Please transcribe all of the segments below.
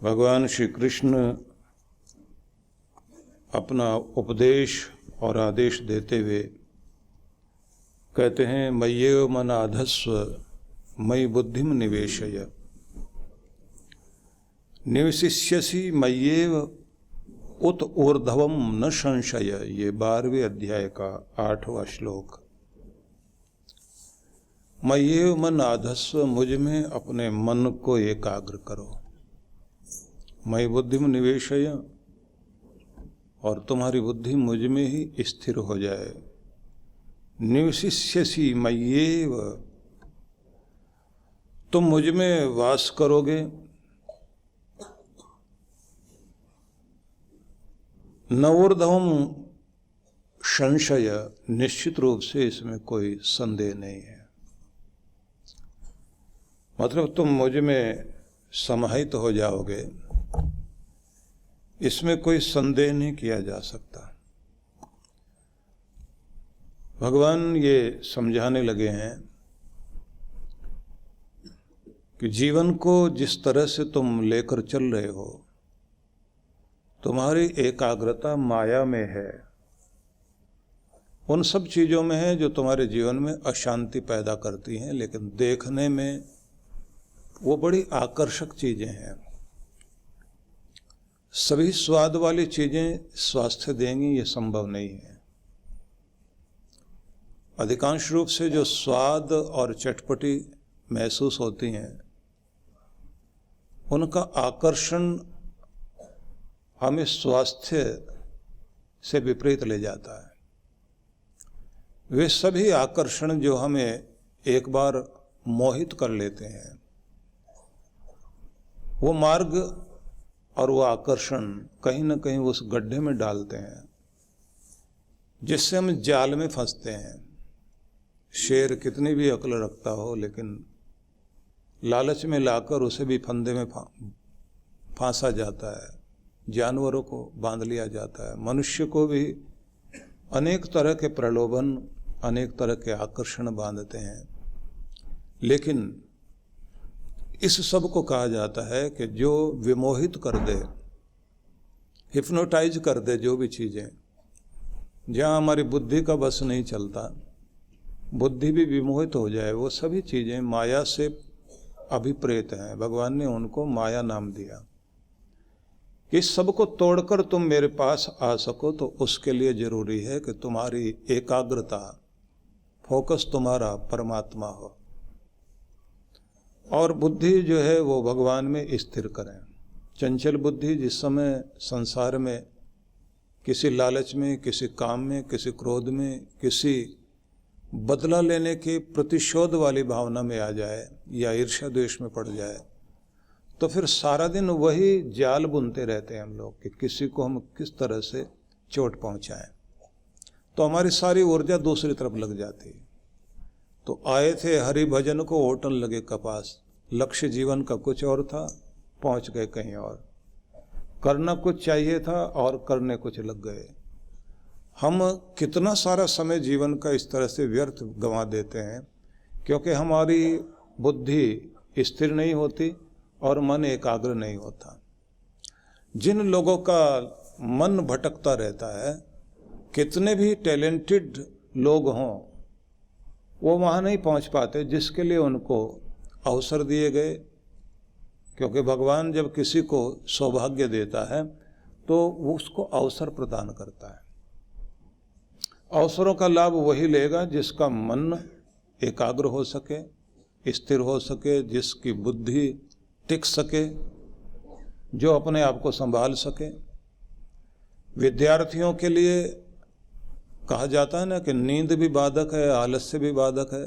भगवान श्री कृष्ण अपना उपदेश और आदेश देते हुए कहते हैं, मय्येव मन आधस्व मयि बुद्धिम निवेशय निवशिष्यसि मय्येव उत ऊर्ध्वम न संशय। ये 12वें अध्याय का 8वां श्लोक। मय्येव मन आधस्व, मुझ में अपने मन को एकाग्र करो। मयि बुद्धिम निवेशय, और तुम्हारी बुद्धि मुझ में ही स्थिर हो जाए। निवशिष्यसि मय्येव, तुम मुझ में वास करोगे। न ऊर्ध्वम संशय, निश्चित रूप से इसमें कोई संदेह नहीं है। मतलब तुम मुझ में समाहित हो जाओगे, इसमें कोई संदेह नहीं किया जा सकता। भगवान ये समझाने लगे हैं कि जीवन को जिस तरह से तुम लेकर चल रहे हो, तुम्हारी एकाग्रता माया में है, उन सब चीज़ों में है जो तुम्हारे जीवन में अशांति पैदा करती हैं, लेकिन देखने में वो बड़ी आकर्षक चीज़ें हैं। सभी स्वाद वाली चीज़ें स्वास्थ्य देंगी, ये संभव नहीं है। अधिकांश रूप से जो स्वाद और चटपटी महसूस होती हैं, उनका आकर्षण हमें स्वास्थ्य से विपरीत ले जाता है। वे सभी आकर्षण जो हमें एक बार मोहित कर लेते हैं, वो मार्ग और वो आकर्षण कहीं ना कहीं उस गड्ढे में डालते हैं जिससे हम जाल में फंसते हैं। शेर कितनी भी अक्ल रखता हो, लेकिन लालच में लाकर उसे भी फंदे में फांसा जाता है। जानवरों को बांध लिया जाता है। मनुष्य को भी अनेक तरह के प्रलोभन, अनेक तरह के आकर्षण बांधते हैं। लेकिन इस सब को कहा जाता है कि जो विमोहित कर दे, हिप्नोटाइज कर दे, जो भी चीज़ें जहाँ हमारी बुद्धि का बस नहीं चलता, बुद्धि भी विमोहित हो जाए, वो सभी चीज़ें माया से अभिप्रेत हैं। भगवान ने उनको माया नाम दिया। इस सब को तोड़कर तुम मेरे पास आ सको, तो उसके लिए जरूरी है कि तुम्हारी एकाग्रता, फोकस तुम्हारा परमात्मा हो, और बुद्धि जो है वो भगवान में स्थिर करें। चंचल बुद्धि जिस समय संसार में किसी लालच में, किसी काम में, किसी क्रोध में, किसी बदला लेने की प्रतिशोध वाली भावना में आ जाए या ईर्ष्या द्वेष में पड़ जाए, तो फिर सारा दिन वही जाल बुनते रहते हैं हम लोग कि किसी को हम किस तरह से चोट पहुंचाएं। तो हमारी सारी ऊर्जा दूसरी तरफ लग जाती है। तो आए थे हरि भजन को, होटल लगे कपास। लक्ष्य जीवन का कुछ और था, पहुंच गए कहीं और। करना कुछ चाहिए था और करने कुछ लग गए। हम कितना सारा समय जीवन का इस तरह से व्यर्थ गंवा देते हैं, क्योंकि हमारी बुद्धि स्थिर नहीं होती और मन एकाग्र नहीं होता। जिन लोगों का मन भटकता रहता है, कितने भी टैलेंटेड लोग हों, वो वहाँ नहीं पहुँच पाते जिसके लिए उनको अवसर दिए गए। क्योंकि भगवान जब किसी को सौभाग्य देता है तो वो उसको अवसर प्रदान करता है। अवसरों का लाभ वही लेगा जिसका मन एकाग्र हो सके, स्थिर हो सके, जिसकी बुद्धि टिक सके, जो अपने आप को संभाल सके। विद्यार्थियों के लिए कहा जाता है ना कि नींद भी बाधक है, आलस्य भी बाधक है,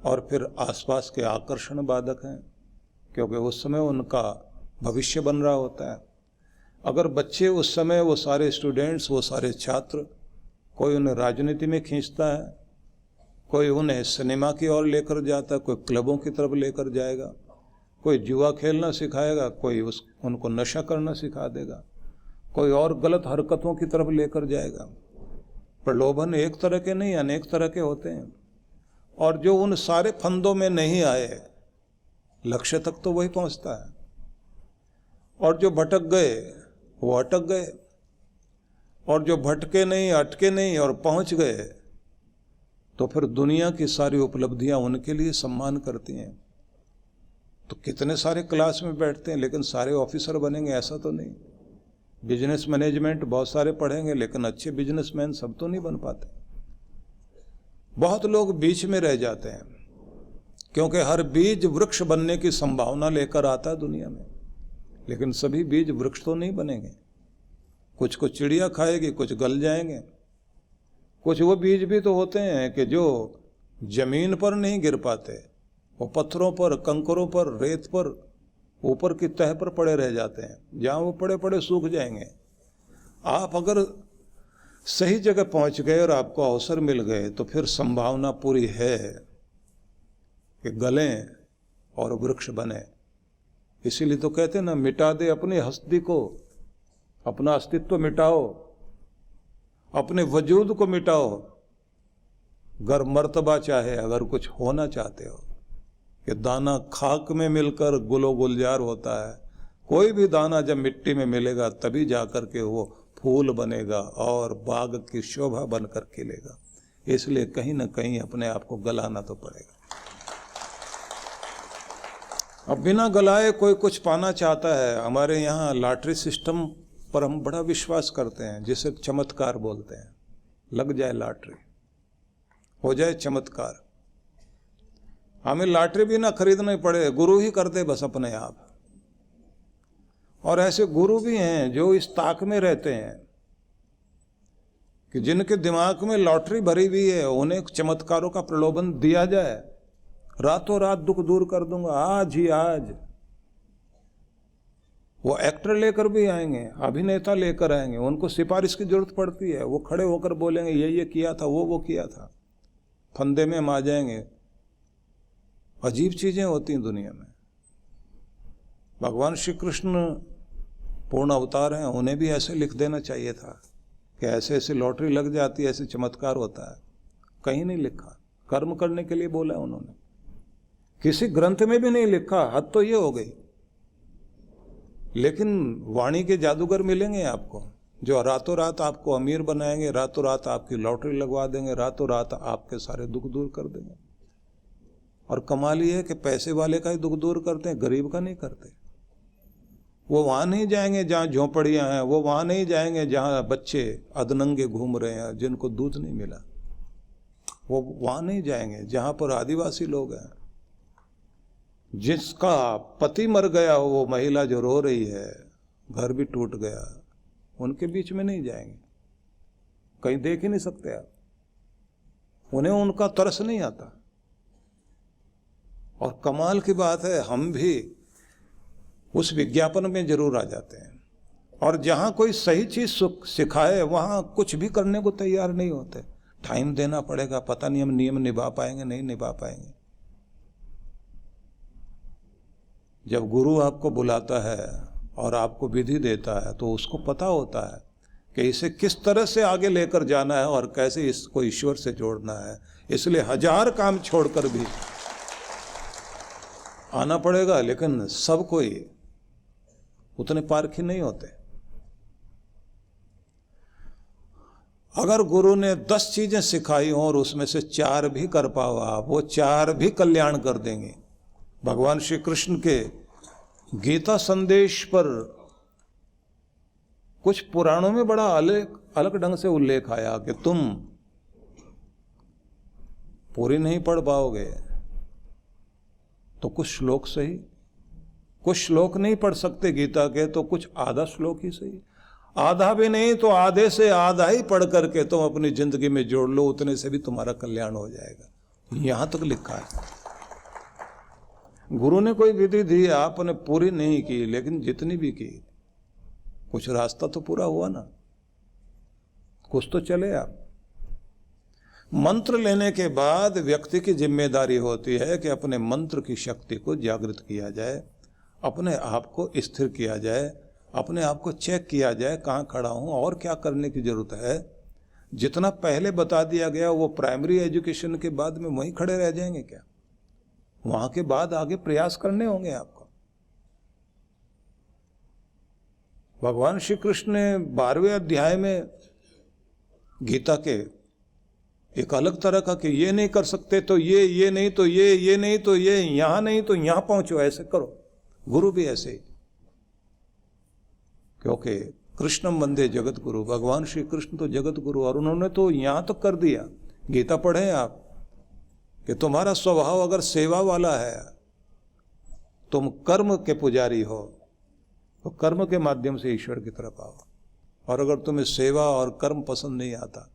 और फिर आसपास के आकर्षण बाधक हैं, क्योंकि उस समय उनका भविष्य बन रहा होता है। अगर बच्चे उस समय, वो सारे स्टूडेंट्स, वो सारे छात्र, कोई उन्हें राजनीति में खींचता है, कोई उन्हें सिनेमा की ओर लेकर जाता है, कोई क्लबों की तरफ लेकर जाएगा, कोई जुआ खेलना सिखाएगा, कोई उनको नशा करना सिखा देगा, कोई और गलत हरकतों की तरफ लेकर जाएगा। प्रलोभन एक तरह के नहीं, अनेक तरह के होते हैं। और जो उन सारे फंदों में नहीं आए, लक्ष्य तक तो वही पहुंचता है। और जो भटक गए वो अटक गए, और जो भटके नहीं, अटके नहीं और पहुंच गए, तो फिर दुनिया की सारी उपलब्धियां उनके लिए सम्मान करती हैं। तो कितने सारे क्लास में बैठते हैं लेकिन सारे ऑफिसर बनेंगे ऐसा तो नहीं। बिजनेस मैनेजमेंट बहुत सारे पढ़ेंगे लेकिन अच्छे बिजनेसमैन सब तो नहीं बन पाते। बहुत लोग बीच में रह जाते हैं, क्योंकि हर बीज वृक्ष बनने की संभावना लेकर आता है दुनिया में, लेकिन सभी बीज वृक्ष तो नहीं बनेंगे। कुछ को चिड़िया खाएगी, कुछ गल जाएंगे। कुछ वो बीज भी तो होते हैं कि जो जमीन पर नहीं गिर पाते, वो पत्थरों पर, कंकरों पर, रेत पर, ऊपर की तह पर पड़े रह जाते हैं, जहां वो पड़े पड़े सूख जाएंगे। आप अगर सही जगह पहुंच गए और आपको अवसर मिल गए तो फिर संभावना पूरी है कि गलें और वृक्ष बने। इसीलिए तो कहते हैं ना, मिटा दे अपनी हस्ती को, अपना अस्तित्व मिटाओ, अपने वजूद को मिटाओ, गर मर्तबा चाहे, अगर कुछ होना चाहते हो। कि दाना खाक में मिलकर गुलो गुलजार होता है, कोई भी दाना जब मिट्टी में मिलेगा तभी जाकर के वो फूल बनेगा और बाग की शोभा बनकर खिलेगा। इसलिए कहीं ना कहीं अपने आप को गलाना तो पड़ेगा। अब बिना गलाए कोई कुछ पाना चाहता है। हमारे यहाँ लॉटरी सिस्टम पर हम बड़ा विश्वास करते हैं, जिसे चमत्कार बोलते हैं। लग जाए लॉटरी, हो जाए चमत्कार, हमें लॉटरी भी ना खरीदना ही पड़े, गुरु ही कर दे बस अपने आप। और ऐसे गुरु भी हैं जो इस ताक में रहते हैं कि जिनके दिमाग में लॉटरी भरी हुई है, उन्हें चमत्कारों का प्रलोभन दिया जाए, रातों रात दुख दूर कर दूंगा, आज ही आज। वो एक्टर लेकर भी आएंगे, अभिनेता लेकर आएंगे, उनको सिफारिश की जरूरत पड़ती है, वो खड़े होकर बोलेंगे ये किया था, वो किया था, फंदे में हम आ जाएंगे। अजीब चीजें होती हैं दुनिया में। भगवान श्री कृष्ण पूर्ण अवतार हैं, उन्हें भी ऐसे लिख देना चाहिए था कि ऐसे ऐसे लॉटरी लग जाती है, ऐसे चमत्कार होता है। कहीं नहीं लिखा, कर्म करने के लिए बोला उन्होंने, किसी ग्रंथ में भी नहीं लिखा। हद तो ये हो गई। लेकिन वाणी के जादूगर मिलेंगे आपको, जो रातों रात आपको अमीर बनाएंगे, रातों रात आपकी लॉटरी लगवा देंगे, रातों रात आपके सारे दुख दूर कर देंगे। और कमाल ये है कि पैसे वाले का ही दुख दूर करते हैं, गरीब का नहीं करते। वो वहां नहीं जाएंगे जहां झोपड़ियां हैं, वो वहां नहीं जाएंगे जहां बच्चे अधनंगे घूम रहे हैं जिनको दूध नहीं मिला, वो वहां नहीं जाएंगे जहां पर आदिवासी लोग हैं, जिसका पति मर गया हो, वो महिला जो रो रही है, घर भी टूट गया, उनके बीच में नहीं जाएंगे। कहीं देख ही नहीं सकते आप, उन्हें उनका तरस नहीं आता। और कमाल की बात है, हम भी उस विज्ञापन में जरूर आ जाते हैं, और जहां कोई सही चीज सिखाए वहां कुछ भी करने को तैयार नहीं होते। टाइम देना पड़ेगा, पता नहीं हम नियम निभा पाएंगे, नहीं निभा पाएंगे। जब गुरु आपको बुलाता है और आपको विधि देता है तो उसको पता होता है कि इसे किस तरह से आगे लेकर जाना है और कैसे इसको ईश्वर से जोड़ना है। इसलिए 1000 काम छोड़कर भी आना पड़ेगा, लेकिन सब कोई उतने पारखी नहीं होते। अगर गुरु ने 10 चीजें सिखाई हो और उसमें से 4 भी कर पाओ आप, वो 4 भी कल्याण कर देंगे। भगवान श्री कृष्ण के गीता संदेश पर कुछ पुराणों में बड़ा अलग ढंग से उल्लेख आया कि तुम पूरी नहीं पढ़ पाओगे तो कुछ श्लोक सही, कुछ श्लोक नहीं पढ़ सकते गीता के तो कुछ आधा श्लोक ही सही, आधा भी नहीं तो आधे से आधा ही पढ़ करके तुम अपनी जिंदगी में जोड़ लो, उतने से भी तुम्हारा कल्याण हो जाएगा। यहां तक लिखा है। गुरु ने कोई विधि दी, आपने पूरी नहीं की, लेकिन जितनी भी की कुछ रास्ता तो पूरा हुआ ना, कुछ तो चले आप। मंत्र लेने के बाद व्यक्ति की जिम्मेदारी होती है कि अपने मंत्र की शक्ति को जागृत किया जाए, अपने आप को स्थिर किया जाए, अपने आप को चेक किया जाए कहाँ खड़ा हूँ और क्या करने की जरूरत है। जितना पहले बता दिया गया वो प्राइमरी एजुकेशन के बाद में वहीं खड़े रह जाएंगे क्या? वहां के बाद आगे प्रयास करने होंगे आपको। भगवान श्री कृष्ण ने 12वें अध्याय में गीता के एक अलग तरह का कि ये नहीं कर सकते तो ये नहीं तो ये नहीं तो ये, यहां नहीं तो यहां पहुंचो, ऐसे करो। गुरु भी ऐसे ही, क्योंकि कृष्णम वंदे जगत गुरु, भगवान श्री कृष्ण तो जगत गुरु, और उन्होंने तो यहां तक कर दिया। गीता पढ़े आप कि तुम्हारा स्वभाव अगर सेवा वाला है, तुम कर्म के पुजारी हो, तो कर्म के माध्यम से ईश्वर की तरफ आओ। और अगर तुम्हें सेवा और कर्म पसंद नहीं आता,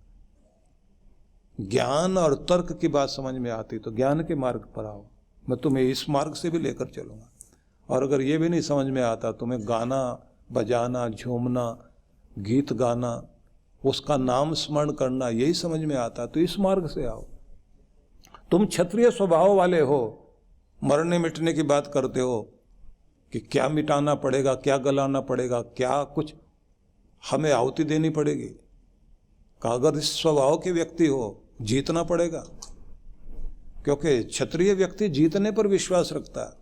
ज्ञान और तर्क की बात समझ में आती, तो ज्ञान के मार्ग पर आओ, मैं तुम्हें इस मार्ग से भी लेकर चलूंगा। और अगर ये भी नहीं समझ में आता, तुम्हें गाना बजाना, झूमना, गीत गाना, उसका नाम स्मरण करना यही समझ में आता, तो इस मार्ग से आओ। तुम क्षत्रिय स्वभाव वाले हो, मरने मिटने की बात करते हो कि क्या मिटाना पड़ेगा, क्या गलाना पड़ेगा, क्या कुछ हमें आहुति देनी पड़ेगी। का अगर इस स्वभाव के व्यक्ति हो, जीतना पड़ेगा, क्योंकि क्षत्रिय व्यक्ति जीतने पर विश्वास रखता है।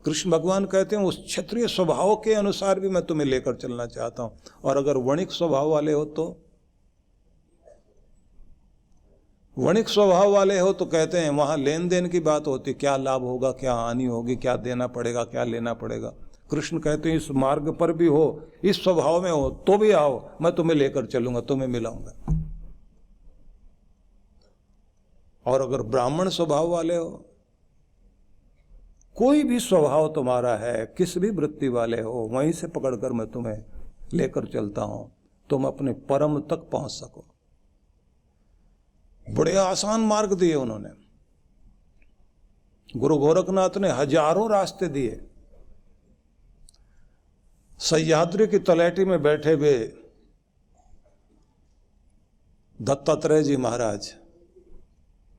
कृष्ण भगवान कहते हैं उस क्षत्रिय स्वभाव के अनुसार भी मैं तुम्हें लेकर चलना चाहता हूं। और अगर वणिक स्वभाव वाले हो तो, वणिक स्वभाव वाले हो तो कहते हैं वहां लेन देन की बात होती, क्या लाभ होगा, क्या हानि होगी, क्या देना पड़ेगा, क्या लेना पड़ेगा। कृष्ण कहते हैं इस मार्ग पर भी हो, इस स्वभाव में हो तो भी आओ, मैं तुम्हें लेकर चलूंगा, तुम्हें मिलाऊंगा। और अगर ब्राह्मण स्वभाव वाले हो, कोई भी स्वभाव तुम्हारा है, किस भी वृत्ति वाले हो, वहीं से पकड़कर मैं तुम्हें लेकर चलता हूं, तुम अपने परम तक पहुंच सको। बड़े आसान मार्ग दिए उन्होंने। गुरु गोरखनाथ ने हजारों रास्ते दिए। सह्याद्री की तलैटी में बैठे हुए दत्तात्रेय जी महाराज,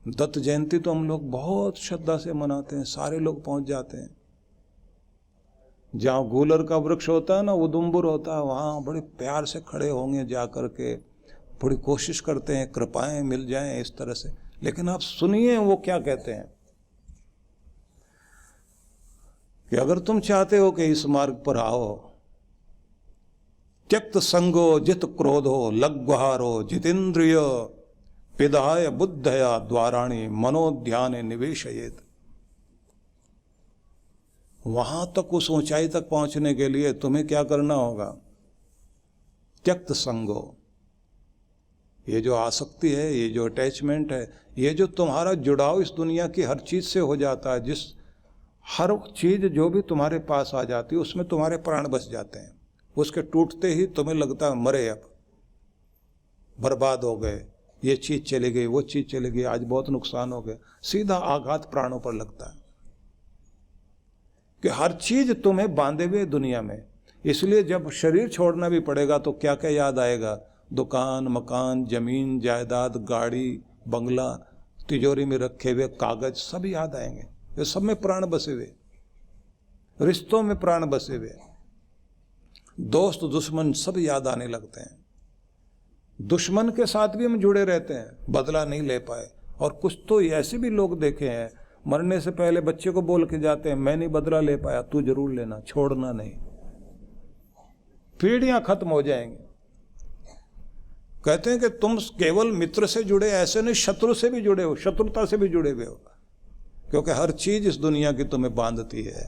दत्त जयंती तो हम लोग बहुत श्रद्धा से मनाते हैं, सारे लोग पहुंच जाते हैं। जहां गूलर का वृक्ष होता है ना, उदुम्बुर होता है, वहां बड़े प्यार से खड़े होंगे, जा करके बड़ी कोशिश करते हैं कृपाएं मिल जाएं इस तरह से। लेकिन आप सुनिए वो क्या कहते हैं कि अगर तुम चाहते हो कि इस मार्ग पर आओ, त्यक्त संगो जित क्रोधो लग्वहारो जितेंद्रिय पिधाय बुद्धया द्वाराणी मनोध्यान निवेशयेत। वहां तक, उस ऊंचाई तक पहुंचने के लिए तुम्हें क्या करना होगा? त्यक्त संगो, ये जो आसक्ति है, ये जो अटैचमेंट है, ये जो तुम्हारा जुड़ाव इस दुनिया की हर चीज से हो जाता है, जिस हर चीज जो भी तुम्हारे पास आ जाती है उसमें तुम्हारे प्राण बस जाते हैं। उसके टूटते ही तुम्हें लगता है मरे, अब बर्बाद हो गए, ये चीज चली गई, वो चीज चली गई, आज बहुत नुकसान हो गया। सीधा आघात प्राणों पर लगता है कि हर चीज तुम्हें बांधे हुए दुनिया में। इसलिए जब शरीर छोड़ना भी पड़ेगा तो क्या क्या याद आएगा? दुकान, मकान, जमीन, जायदाद, गाड़ी, बंगला, तिजोरी में रखे हुए कागज, सब याद आएंगे। ये सब में प्राण बसे हुए, रिश्तों में प्राण बसे हुए, दोस्त दुश्मन सब याद आने लगते हैं। दुश्मन के साथ भी हम जुड़े रहते हैं, बदला नहीं ले पाए। और कुछ तो ऐसे भी लोग देखे हैं, मरने से पहले बच्चे को बोल के जाते हैं, मैं नहीं बदला ले पाया, तू जरूर लेना, छोड़ना नहीं। पीढ़ियां खत्म हो जाएंगी। कहते हैं कि तुम केवल मित्र से जुड़े, ऐसे नहीं, शत्रु से भी जुड़े हो, शत्रुता से भी जुड़े हुए हो, क्योंकि हर चीज इस दुनिया की तुम्हें बांधती है।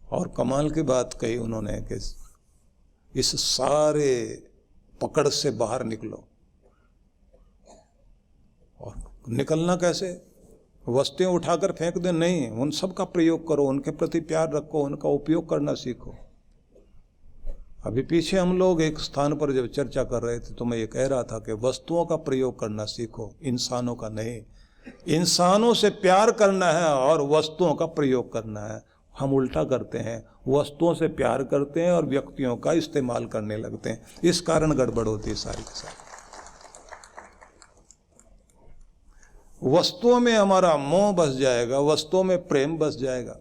और कमाल की बात कही उन्होंने कि इस सारे पकड़ से बाहर निकलो। और निकलना कैसे? वस्तुएं उठाकर फेंक दे नहीं, उन सब का प्रयोग करो, उनके प्रति प्यार रखो, उनका उपयोग करना सीखो। अभी पीछे हम लोग एक स्थान पर जब चर्चा कर रहे थे तो मैं ये कह रहा था कि वस्तुओं का प्रयोग करना सीखो, इंसानों का नहीं। इंसानों से प्यार करना है और वस्तुओं का प्रयोग करना है। हम उल्टा करते हैं, वस्तुओं से प्यार करते हैं और व्यक्तियों का इस्तेमाल करने लगते हैं। इस कारण गड़बड़ होती है सारी की सारी। वस्तुओं में हमारा मोह बस जाएगा, वस्तुओं में प्रेम बस जाएगा।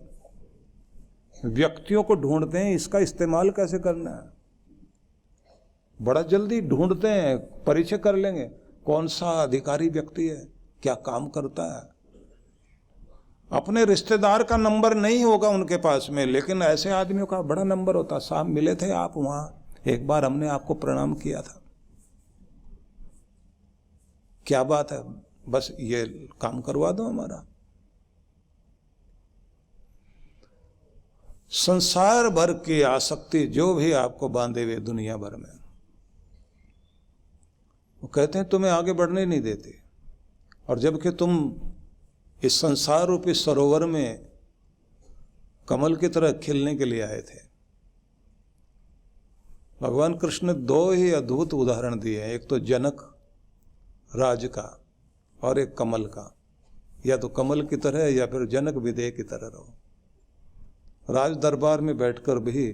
व्यक्तियों को ढूंढते हैं, इसका इस्तेमाल कैसे करना है, बड़ा जल्दी ढूंढते हैं, परिचय कर लेंगे कौन सा अधिकारी व्यक्ति है, क्या काम करता है। अपने रिश्तेदार का नंबर नहीं होगा उनके पास में, लेकिन ऐसे आदमियों का बड़ा नंबर होता। साहब मिले थे आप वहां, एक बार हमने आपको प्रणाम किया था, क्या बात है, बस ये काम करवा दो हमारा। संसार भर की आसक्ति जो भी आपको बांधे हुए दुनिया भर में, वो कहते हैं तुम्हें आगे बढ़ने नहीं देते, और जबकि तुम इस संसार रूपी सरोवर में कमल की तरह खिलने के लिए आए थे। भगवान कृष्ण ने दो ही अद्भुत उदाहरण दिए हैं, एक तो जनक राज का और एक कमल का। या तो कमल की तरह या फिर जनक विदेह की तरह रहो। राज दरबार में बैठकर भी,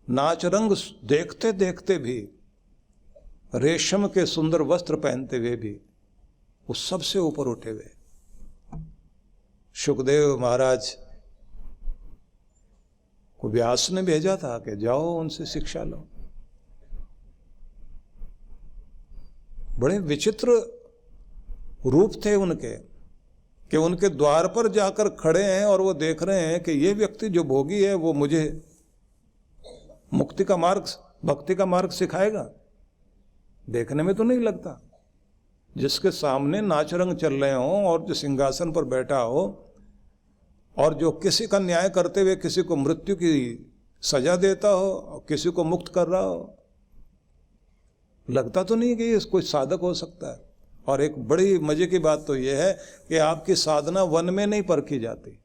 नाच रंग देखते देखते भी, रेशम के सुंदर वस्त्र पहनते हुए भी वो सबसे ऊपर उठे हुए। सुखदेव महाराज को व्यास ने भेजा था कि जाओ उनसे शिक्षा लो। बड़े विचित्र रूप थे उनके कि उनके द्वार पर जाकर खड़े हैं और वो देख रहे हैं कि ये व्यक्ति जो भोगी है वो मुझे मुक्ति का मार्ग, भक्ति का मार्ग सिखाएगा। देखने में तो नहीं लगता। जिसके सामने नाच रंग चल रहे हों और जो सिंहासन पर बैठा हो और जो किसी का न्याय करते हुए किसी को मृत्यु की सजा देता हो और किसी को मुक्त कर रहा हो, लगता तो नहीं कि ये कोई साधक हो सकता है। और एक बड़ी मजे की बात तो यह है कि आपकी साधना वन में नहीं परखी जाती,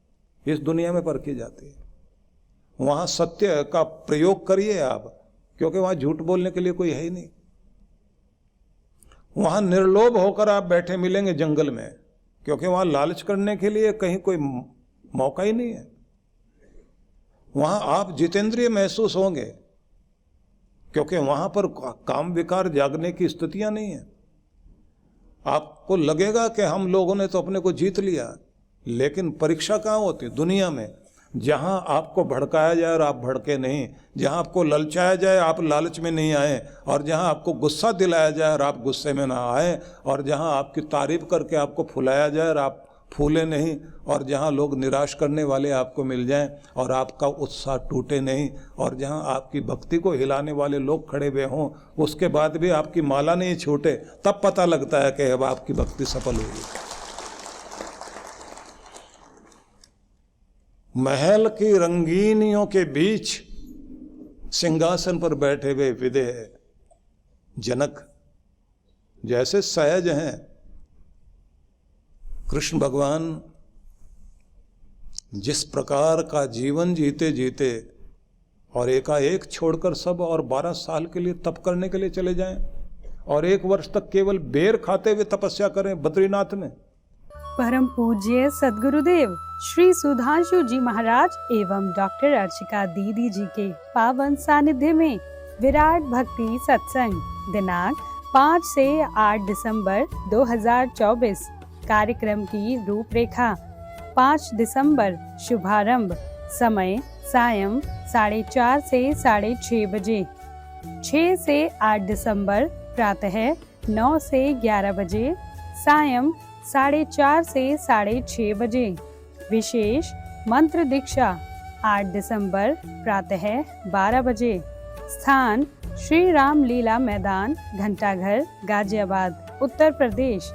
इस दुनिया में परखी जाती है। वहां सत्य का प्रयोग करिए आप, क्योंकि वहां झूठ बोलने के लिए कोई है ही नहीं। वहां निर्लोभ होकर आप बैठे मिलेंगे जंगल में, क्योंकि वहां लालच करने के लिए कहीं कोई मौका ही नहीं है। वहां आप जितेंद्रिय महसूस होंगे, क्योंकि वहां पर काम विकार जागने की स्थितियां नहीं है। आपको लगेगा कि हम लोगों ने तो अपने को जीत लिया, लेकिन परीक्षा कहाँ होती? दुनिया में। जहां आपको भड़काया जाए और आप भड़के नहीं, जहां आपको ललचाया जाए आप लालच में नहीं आए, और जहां आपको गुस्सा दिलाया जाए और आप गुस्से में ना आए, और जहां आपकी तारीफ करके आपको फुलाया जाए और आप फूले नहीं, और जहां लोग निराश करने वाले आपको मिल जाएं और आपका उत्साह टूटे नहीं, और जहां आपकी भक्ति को हिलाने वाले लोग खड़े हुए हों, उसके बाद भी आपकी माला नहीं छूटे, तब पता लगता है कि अब आपकी भक्ति सफल हुई। महल की रंगीनियों के बीच सिंहासन पर बैठे हुए विदेह जनक जैसे सहज हैं, कृष्ण भगवान जिस प्रकार का जीवन जीते जीते और एकाएक छोड़कर सब और 12 साल के लिए तप करने के लिए चले जाएं और 1 वर्ष तक केवल बेर खाते हुए तपस्या करें बद्रीनाथ में। परम पूज्य सद्गुरुदेव श्री सुधांशु जी महाराज एवं डॉक्टर अर्चिका दीदी जी के पावन सानिध्य में विराट भक्ति सत्संग दिनांक 5 से 8 दिसंबर 2024 कार्यक्रम की रूपरेखा। 5 दिसंबर शुभारंभ, समय सायं 4:30 से 6:30 बजे। 6 से 8 दिसंबर प्रातः 9 से 11 बजे, सायं 4:30 से 6:30 बजे। विशेष मंत्र दीक्षा 8 दिसंबर प्रातः 12 बजे। स्थान श्री राम लीला मैदान, घंटाघर, गाजियाबाद, उत्तर प्रदेश।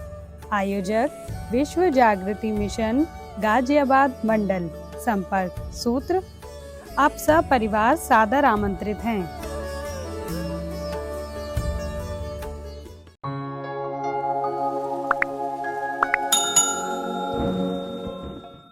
आयोजक विश्व जागृति मिशन, गाजियाबाद मंडल। संपर्क सूत्र। आप सब परिवार सादर आमंत्रित हैं।